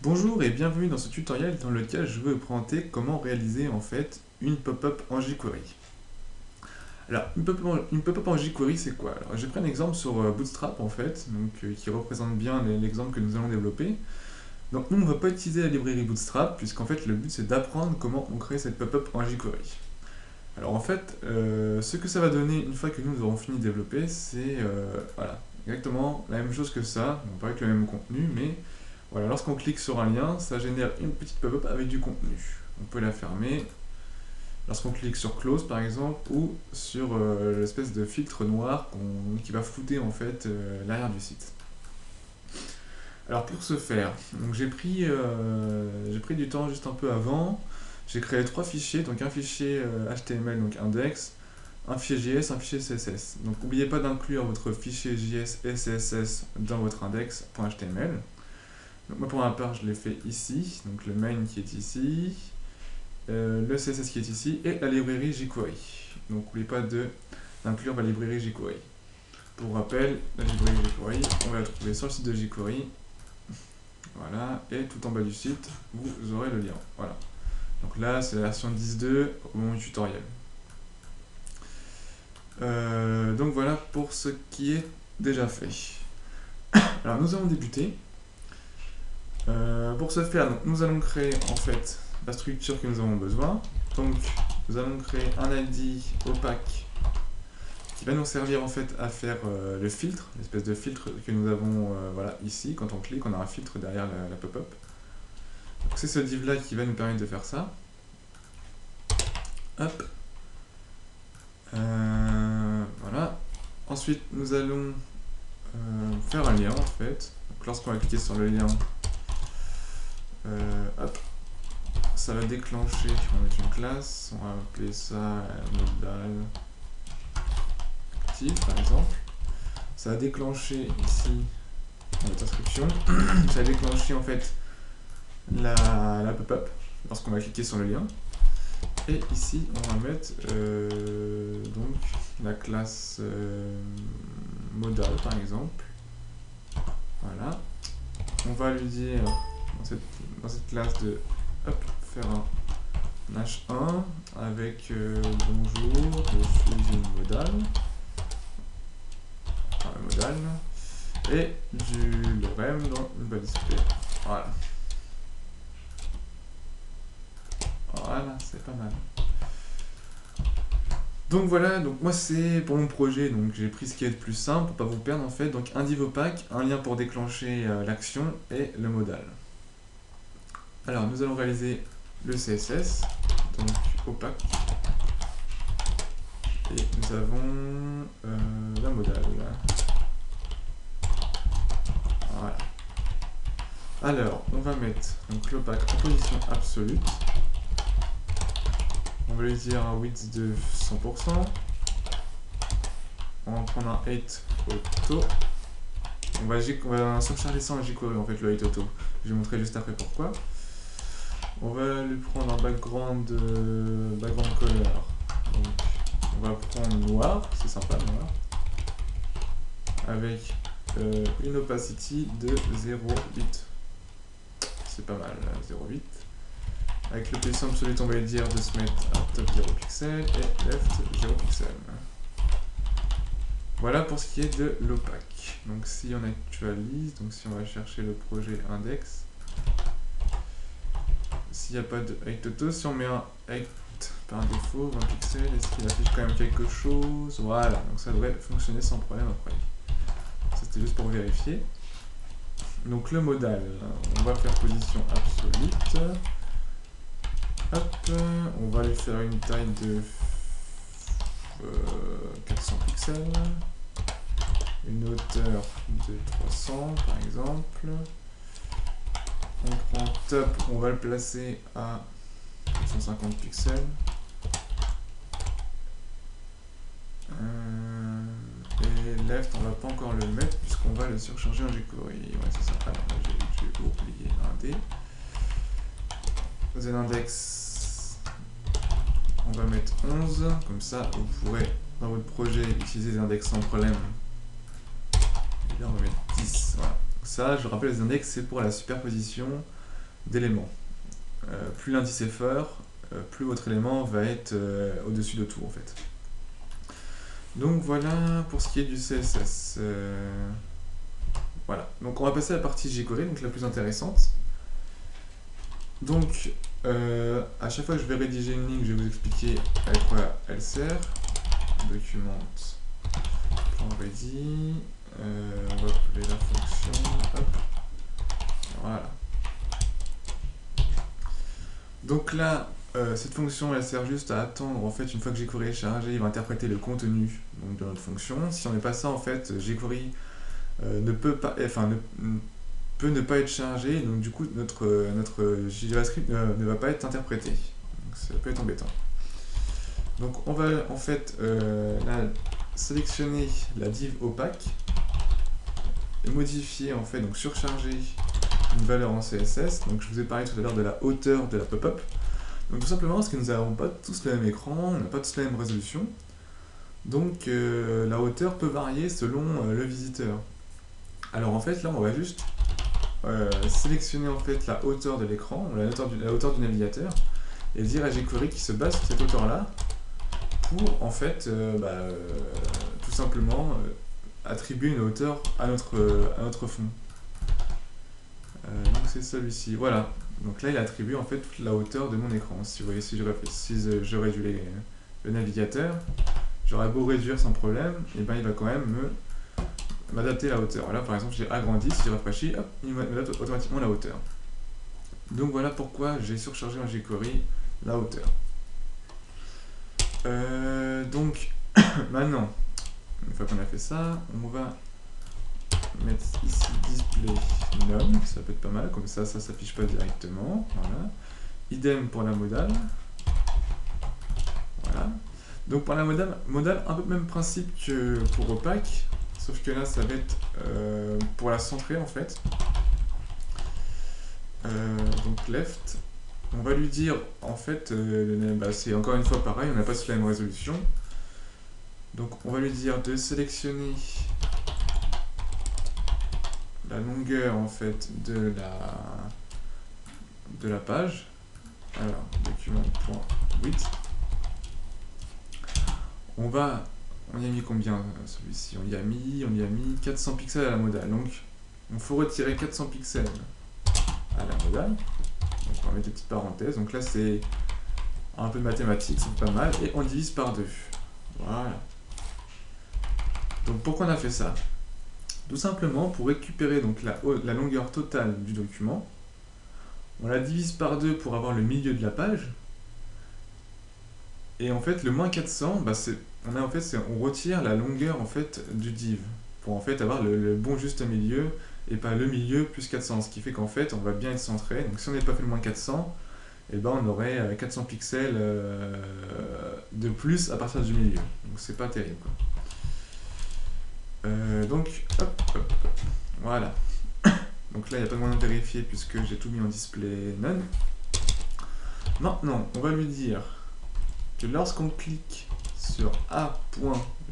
Bonjour et bienvenue dans ce tutoriel dans lequel je vais vous présenter comment réaliser en fait une pop-up en jQuery. Alors une pop-up en jQuery c'est quoi? Alors j'ai pris un exemple sur Bootstrap en fait, qui représente bien l'exemple que nous allons développer. Donc nous on ne va pas utiliser la librairie Bootstrap puisqu'en fait le but c'est d'apprendre comment on crée cette pop-up en jQuery. Alors en fait ce que ça va donner une fois que nous aurons fini de développer c'est voilà, exactement la même chose que ça, pas avec le même contenu mais voilà, lorsqu'on clique sur un lien, ça génère une petite pop-up avec du contenu. On peut la fermer lorsqu'on clique sur Close par exemple, ou sur l'espèce de filtre noir qui va flouter en fait l'arrière du site. Alors pour ce faire, j'ai pris du temps juste un peu avant. J'ai créé trois fichiers, donc un fichier HTML, donc index, un fichier JS, un fichier CSS. Donc n'oubliez pas d'inclure votre fichier JS et CSS dans votre index.html. Donc moi pour ma part je l'ai fait ici, donc le main qui est ici, le CSS qui est ici, et la librairie jQuery. Donc n'oubliez pas d'inclure la librairie jQuery. Pour rappel, la librairie jQuery, on va la trouver sur le site de jQuery. Voilà, et tout en bas du site, vous aurez le lien. Voilà. Donc là, c'est la version 10.2 au moment du tutoriel. Donc voilà pour ce qui est déjà fait. Alors nous allons débuter. Pour ce faire, donc, nous allons créer en fait la structure que nous avons besoin. Donc nous allons créer un ID opaque qui va nous servir en fait à faire le filtre, l'espèce de filtre que nous avons voilà, ici. Quand on clique, on a un filtre derrière la pop-up. C'est ce div là qui va nous permettre de faire ça. Hop. Voilà. Ensuite, nous allons faire un lien en fait. Lorsqu'on va cliquer sur le lien, hop, ça va déclencher, on va mettre une classe, on va appeler ça modal active par exemple. Ça va déclencher ici notre inscription, ça va déclencher en fait la pop-up lorsqu'on va cliquer sur le lien. Et ici on va mettre donc la classe modal par exemple. Voilà. On va lui dire dans cette classe de faire un h1 avec bonjour, je suis une modal, et du lorem dans une balise P. Voilà. Voilà, c'est pas mal. Donc voilà, donc moi c'est pour mon projet, donc j'ai pris ce qui est le plus simple pour pas vous perdre en fait. Donc un div opaque, un lien pour déclencher l'action et le modal. Alors nous allons réaliser le CSS, donc opaque, et nous avons la modal. Voilà. Alors on va mettre l'opaque en position absolue. On va lui dire un width de 100%. On va prendre un height auto. On va surcharger ça en jQuery en fait, le height auto. Je vais montrer juste après pourquoi. On va lui prendre un background color. Donc, on va prendre noir, c'est sympa, noir. Avec une opacity de 0,8. C'est pas mal, 0,8. Avec le position absolue, on va lui dire de se mettre à top 0 pixel et left 0 pixel. Voilà pour ce qui est de l'opaque. Donc si on actualise, donc si on va chercher le projet index, s'il n'y a pas de height auto, si on met un height par défaut, 20 pixels, est-ce qu'il affiche quand même quelque chose? Voilà, donc ça devrait fonctionner sans problème après. Ça c'était juste pour vérifier. Donc le modal, on va faire position absolue. Hop, on va lui faire une taille de 400 pixels, une hauteur de 300 par exemple. On prend top, on va le placer à 150 pixels. Et left, on va pas encore le mettre puisqu'on va le surcharger en jQuery. Ouais, c'est ça. Alors, j'ai oublié un D. Z-index, on va mettre 11, comme ça vous pourrez dans votre projet utiliser les index sans problème. Et là on va mettre 10, voilà. Ça, je rappelle, les index c'est pour la superposition d'éléments. Plus l'indice est fort, plus votre élément va être au-dessus de tout en fait. Donc voilà pour ce qui est du CSS. Voilà, donc on va passer à la partie jQuery, donc la plus intéressante. Donc à chaque fois que je vais rédiger une ligne, je vais vous expliquer à quoi elle sert. Document plan ready, on va appeler la fonction, hop, voilà. Donc là, cette fonction elle sert juste à attendre, en fait, une fois que jQuery est chargé, il va interpréter le contenu donc, de notre fonction. Si on n'est pas ça, en fait, jQuery ne peut pas, enfin, peut ne pas être chargé, donc du coup notre JavaScript ne va pas être interprété. Donc ça peut être embêtant. Donc on va en fait là, sélectionner la div opaque et modifier en fait, donc surcharger une valeur en CSS. Donc je vous ai parlé tout à l'heure de la hauteur de la pop-up. Donc tout simplement parce que nous n'avons pas tous le même écran, on n'a pas tous la même résolution. Donc la hauteur peut varier selon le visiteur. Alors en fait là on va juste sélectionner en fait la hauteur de l'écran, la hauteur du navigateur, et dire à jQuery qui se base sur cette hauteur là pour en fait tout simplement attribuer une hauteur à notre fond. Donc c'est celui-ci, voilà. Donc là il attribue en fait toute la hauteur de mon écran. Si vous voyez, si je réduis le navigateur, j'aurais beau réduire sans problème, et ben il va quand même m'adapter la hauteur. Là par exemple j'ai agrandi, si je rafraîchis, hop, il m'adapte automatiquement la hauteur. Donc voilà pourquoi j'ai surchargé en jQuery la hauteur. Donc maintenant, une fois qu'on a fait ça, on va mettre ici display none, ça peut être pas mal, comme ça s'affiche pas directement. Voilà. Idem pour la modale. Voilà. Donc pour la modale, un peu le même principe que pour opaque, sauf que là ça va être pour la centrer en fait. Donc left, on va lui dire en fait, c'est encore une fois pareil, on n'a pas tous la même résolution. Donc on va lui dire de sélectionner la longueur en fait de la page. Alors document.width. On y a mis combien celui-ci? On y a mis 400 pixels à la modale. Donc il faut retirer 400 pixels à la modale. Donc on va mettre des petites parenthèses. Donc là c'est un peu de mathématiques, c'est pas mal. Et on divise par 2. Voilà. Donc pourquoi on a fait ça? Tout simplement pour récupérer donc la longueur totale du document. On la divise par 2 pour avoir le milieu de la page. Et en fait le moins 400, on retire la longueur en fait du div. Pour en fait avoir le bon juste milieu et pas le milieu plus 400. Ce qui fait qu'en fait on va bien être centré. Donc si on n'avait pas fait le moins 400, et ben on aurait 400 pixels de plus à partir du milieu. Donc c'est pas terrible quoi. Donc, hop, voilà. Donc là, il n'y a pas de moyen de vérifier puisque j'ai tout mis en display none. Maintenant, on va lui dire que lorsqu'on clique sur A.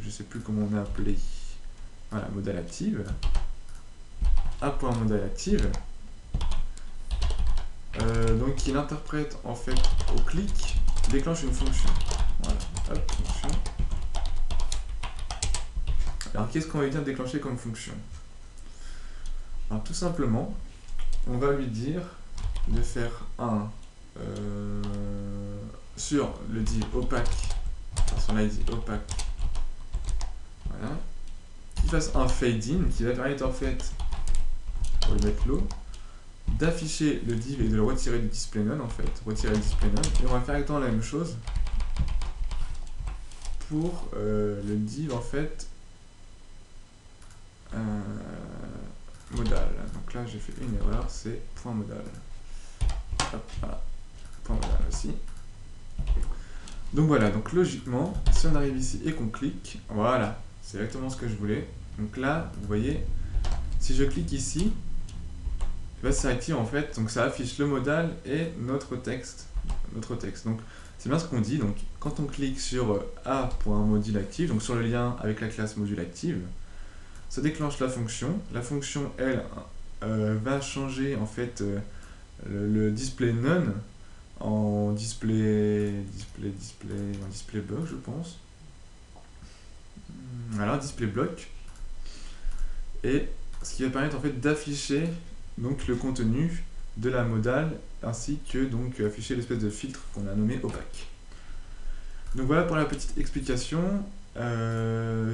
Je sais plus comment on a appelé, voilà, modale active, A. Modale active, donc il interprète en fait au clic, déclenche une fonction. Voilà, hop, fonction. Alors qu'est-ce qu'on va lui dire de déclencher comme fonction? Alors tout simplement, on va lui dire de faire un sur le div opaque, sur l'ID opaque, voilà, qu'il fasse un fade in qui va permettre en fait, pour le mettre low, d'afficher le div et de le retirer du display none en fait, retirer le display none, et on va faire exactement la même chose pour le div en fait modal. Donc là j'ai fait une erreur, c'est point modal. Hop, voilà, point modal aussi. Donc voilà, donc logiquement, si on arrive ici et qu'on clique, voilà, c'est exactement ce que je voulais. Donc là, vous voyez, si je clique ici, ça active en fait, donc ça affiche le modal et notre texte. Donc c'est bien ce qu'on dit, donc quand on clique sur A.module active, donc sur le lien avec la classe module active, ça déclenche la fonction. La fonction, elle, va changer en fait le display none en display block, je pense. Voilà, display block. Et ce qui va permettre en fait d'afficher donc le contenu de la modale ainsi que donc afficher l'espèce de filtre qu'on a nommé opaque. Donc voilà pour la petite explication.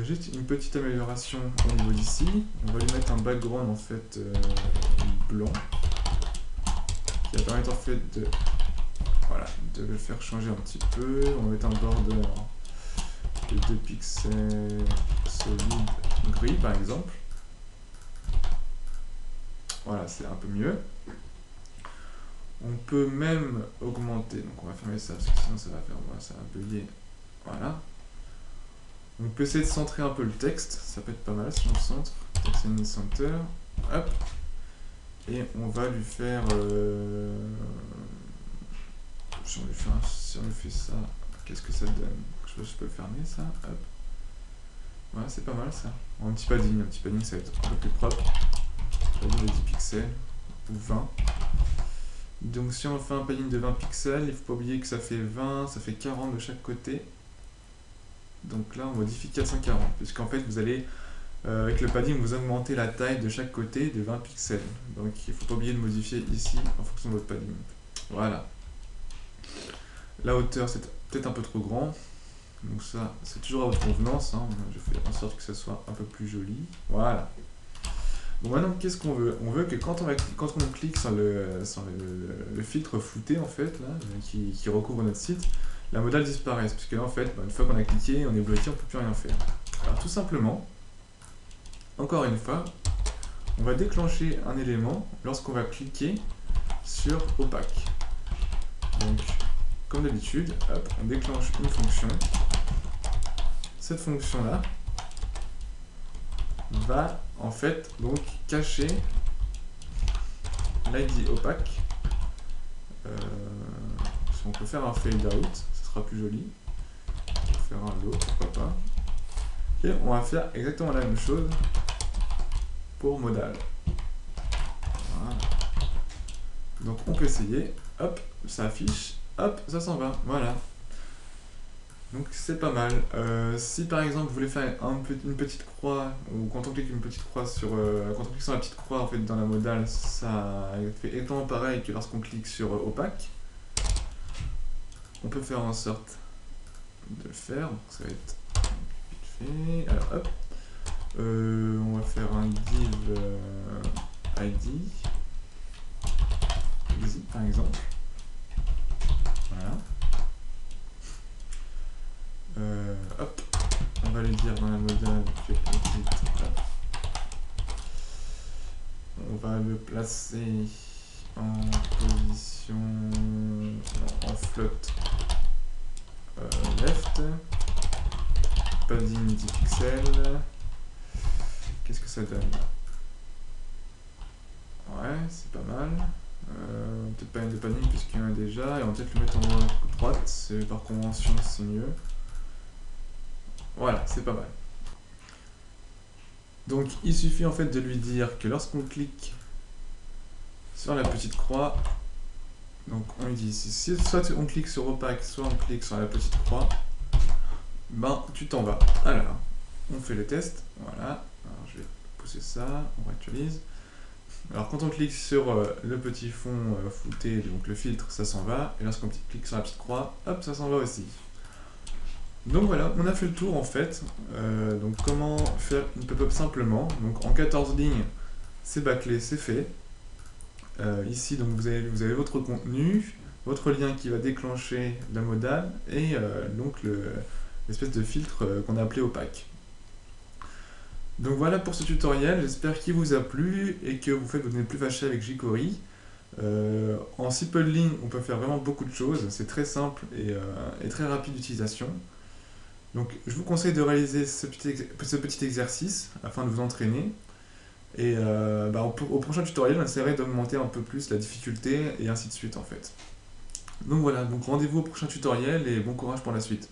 Juste une petite amélioration au niveau d'ici. On va lui mettre un background en fait blanc qui va permettre en fait de, voilà, de le faire changer un petit peu. On va mettre un border de 2 pixels solide gris par exemple. Voilà, c'est un peu mieux. On peut même augmenter, donc on va fermer ça parce que sinon ça va faire, voilà, ça va bugger. Voilà. On peut essayer de centrer un peu le texte, ça peut être pas mal si on le centre. Text in center, hop. Et on va lui faire, si on lui fait ça, qu'est-ce que ça donne? Je peux le fermer ça, hop. Voilà, c'est pas mal ça. Un petit padding ça va être un peu plus propre. Padding de 10 pixels ou 20. Donc si on fait un padding de 20 pixels, il ne faut pas oublier que ça fait 20, ça fait 40 de chaque côté. Donc là on modifie 440, puisqu'en fait vous allez, avec le padding, vous augmentez la taille de chaque côté de 20 pixels. Donc il ne faut pas oublier de modifier ici en fonction de votre padding. Voilà. La hauteur c'est peut-être un peu trop grand. Donc ça c'est toujours à votre convenance, hein. Je fais en sorte que ça soit un peu plus joli. Voilà. Bon maintenant qu'est-ce qu'on veut? On veut que quand on clique sur le filtre flouté en fait, là, qui recouvre notre site, la modale disparaisse, puisque là en fait, une fois qu'on a cliqué, on est bloqué, on ne peut plus rien faire. Alors tout simplement, encore une fois, on va déclencher un élément lorsqu'on va cliquer sur opaque. Donc comme d'habitude, on déclenche une fonction. Cette fonction là va en fait donc cacher l'ID opaque. Si on peut faire un fade out, ce sera plus joli. On peut faire un low, pourquoi pas. Et on va faire exactement la même chose pour modal. Voilà. Donc on peut essayer, hop, ça affiche, hop, ça s'en va, voilà. Donc c'est pas mal. Si par exemple vous voulez faire une petite croix, ou quand on clique une petite croix sur, quand on clique sur la petite croix en fait dans la modale, ça fait exactement pareil que lorsqu'on clique sur opaque. On peut faire en sorte de le faire, donc ça va être vite fait. Alors hop, on va faire un div ID, easy par exemple. Voilà. Hop, on va lui dire dans la modale que hop, on va le placer en position en float left, padding 10 pixels. Qu'est-ce que ça donne? Ouais, c'est pas mal. Peut-être pas une de padding puisqu'il y en a déjà, et on va peut-être le mettre en droite, par convention c'est mieux. Voilà, c'est pas mal. Donc il suffit en fait de lui dire que lorsqu'on clique sur la petite croix, donc on lui dit si soit on clique sur opaque, soit on clique sur la petite croix, ben tu t'en vas. Alors, on fait le test, voilà. Alors je vais pousser ça, on réactualise. Alors quand on clique sur le petit fond flouté, donc le filtre, ça s'en va, et lorsqu'on clique sur la petite croix, hop, ça s'en va aussi. Donc voilà, on a fait le tour en fait. Donc comment faire une pop-up simplement. Donc en 14 lignes, c'est bâclé, c'est fait. Ici donc vous avez votre contenu, votre lien qui va déclencher la modale et donc l'espèce de filtre qu'on a appelé opaque. Donc voilà pour ce tutoriel, j'espère qu'il vous a plu et que vous n'êtes plus fâché avec jQuery. En si peu de lignes, on peut faire vraiment beaucoup de choses, c'est très simple et très rapide d'utilisation. Donc je vous conseille de réaliser ce petit exercice afin de vous entraîner. Et au prochain tutoriel, on essaierait d'augmenter un peu plus la difficulté et ainsi de suite en fait. Donc voilà, donc rendez-vous au prochain tutoriel et bon courage pour la suite.